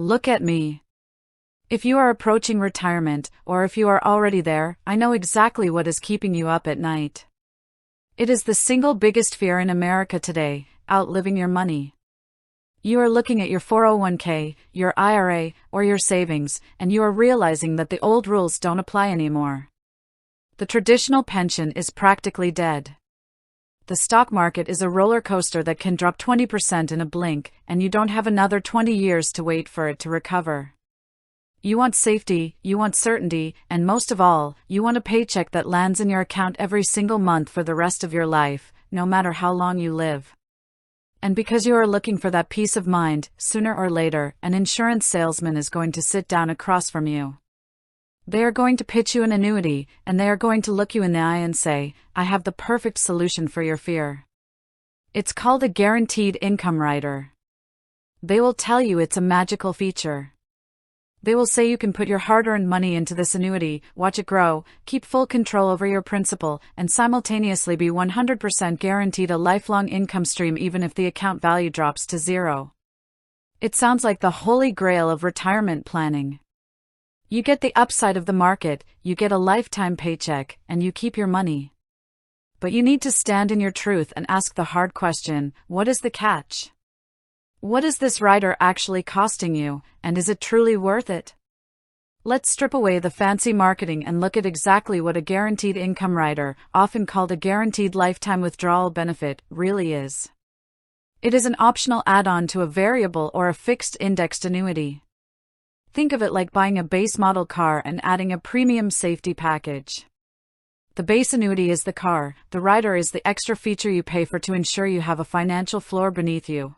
Look at me. If you are approaching retirement, or if you are already there, I know exactly what is keeping you up at night. It is the single biggest fear in America today: outliving your money. You are looking at your 401k, your IRA, or your savings, and you are realizing that the old rules don't apply anymore. The traditional pension is practically dead. The stock market is a roller coaster that can drop 20% in a blink, and you don't have another 20 years to wait for it to recover. You want safety, you want certainty, and most of all, you want a paycheck that lands in your account every single month for the rest of your life, no matter how long you live. And because you are looking for that peace of mind, sooner or later, an insurance salesman is going to sit down across from you. They are going to pitch you an annuity, and they are going to look you in the eye and say, "I have the perfect solution for your fear." It's called a guaranteed income rider. They will tell you it's a magical feature. They will say you can put your hard-earned money into this annuity, watch it grow, keep full control over your principal, and simultaneously be 100% guaranteed a lifelong income stream even if the account value drops to zero. It sounds like the holy grail of retirement planning. You get the upside of the market, you get a lifetime paycheck, and you keep your money. But you need to stand in your truth and ask the hard question: what is the catch? What is this rider actually costing you, and is it truly worth it? Let's strip away the fancy marketing and look at exactly what a guaranteed income rider, often called a Guaranteed Lifetime Withdrawal Benefit, really is. It is an optional add-on to a variable or a fixed indexed annuity. Think of it like buying a base model car and adding a premium safety package. The base annuity is the car, the rider is the extra feature you pay for to ensure you have a financial floor beneath you.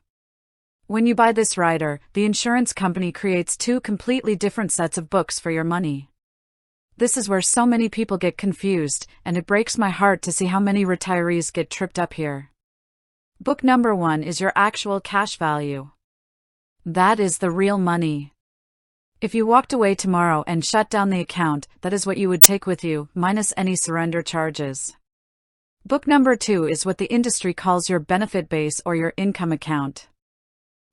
When you buy this rider, the insurance company creates two completely different sets of books for your money. This is where so many people get confused, and it breaks my heart to see how many retirees get tripped up here. Book number 1 is your actual cash value. That is the real money. If you walked away tomorrow and shut down the account, that is what you would take with you, minus any surrender charges. Book number 2 is what the industry calls your benefit base or your income account.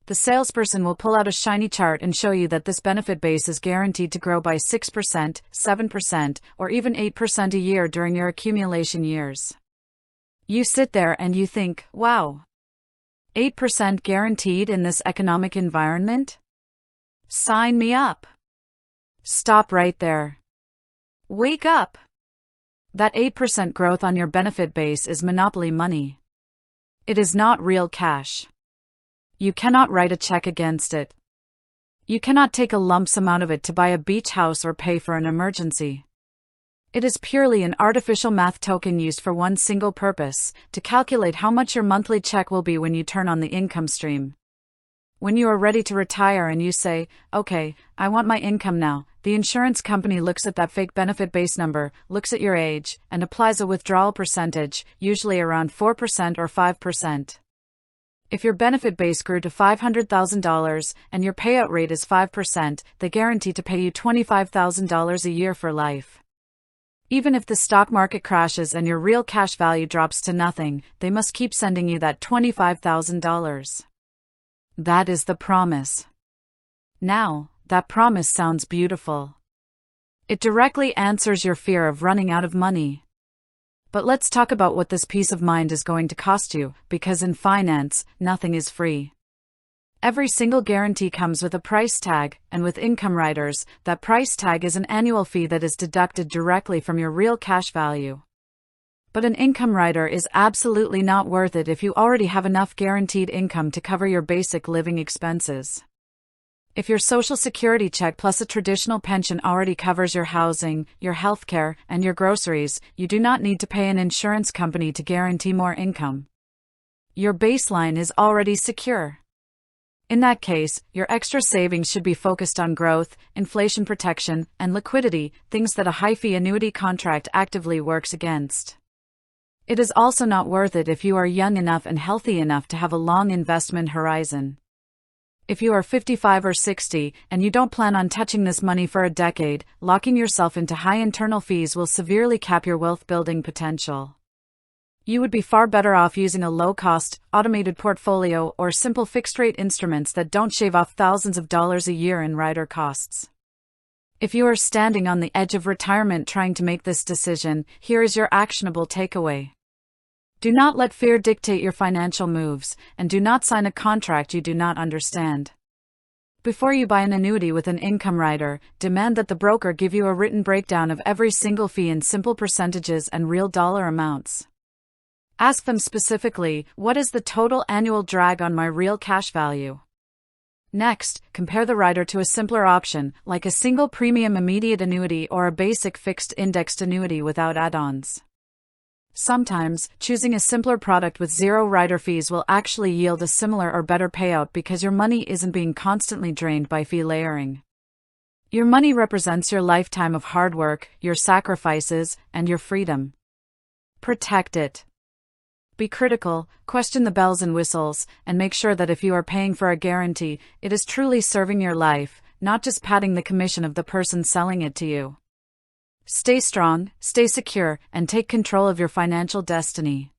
The salesperson will pull out a shiny chart and show you that this benefit base is guaranteed to grow by 6%, 7%, or even 8% a year during your accumulation years. You sit there and you think, wow, 8% guaranteed in this economic environment? Sign me up. Stop right there. Wake up. That 8% growth on your benefit base is monopoly money. It is not real cash. You cannot write a check against it. You cannot take a lump sum out of it to buy a beach house or pay for an emergency. It is purely an artificial math token used for one single purpose: to calculate how much your monthly check will be when you turn on the income stream. When you are ready to retire and you say, "Okay, I want my income now," the insurance company looks at that fake benefit base number, looks at your age, and applies a withdrawal percentage, usually around 4% or 5%. If your benefit base grew to $500,000 and your payout rate is 5%, they guarantee to pay you $25,000 a year for life. Even if the stock market crashes and your real cash value drops to nothing, they must keep sending you that $25,000. That is the promise. Now, that promise sounds beautiful. It directly answers your fear of running out of money. But let's talk about what this peace of mind is going to cost you, because in finance, nothing is free. Every single guarantee comes with a price tag, and with income riders, that price tag is an annual fee that is deducted directly from your real cash value. But an income rider is absolutely not worth it if you already have enough guaranteed income to cover your basic living expenses. If your Social Security check plus a traditional pension already covers your housing, your healthcare, and your groceries, you do not need to pay an insurance company to guarantee more income. Your baseline is already secure. In that case, your extra savings should be focused on growth, inflation protection, and liquidity, things that a high-fee annuity contract actively works against. It is also not worth it if you are young enough and healthy enough to have a long investment horizon. If you are 55 or 60, and you don't plan on touching this money for a decade, locking yourself into high internal fees will severely cap your wealth building potential. You would be far better off using a low-cost, automated portfolio or simple fixed-rate instruments that don't shave off thousands of dollars a year in rider costs. If you are standing on the edge of retirement trying to make this decision, here is your actionable takeaway. Do not let fear dictate your financial moves, and do not sign a contract you do not understand. Before you buy an annuity with an income rider, demand that the broker give you a written breakdown of every single fee in simple percentages and real dollar amounts. Ask them specifically, what is the total annual drag on my real cash value? Next, compare the rider to a simpler option, like a single premium immediate annuity or a basic fixed indexed annuity without add-ons. Sometimes, choosing a simpler product with zero rider fees will actually yield a similar or better payout because your money isn't being constantly drained by fee layering. Your money represents your lifetime of hard work, your sacrifices, and your freedom. Protect it. Be critical, question the bells and whistles, and make sure that if you are paying for a guarantee, it is truly serving your life, not just padding the commission of the person selling it to you. Stay strong, stay secure, and take control of your financial destiny.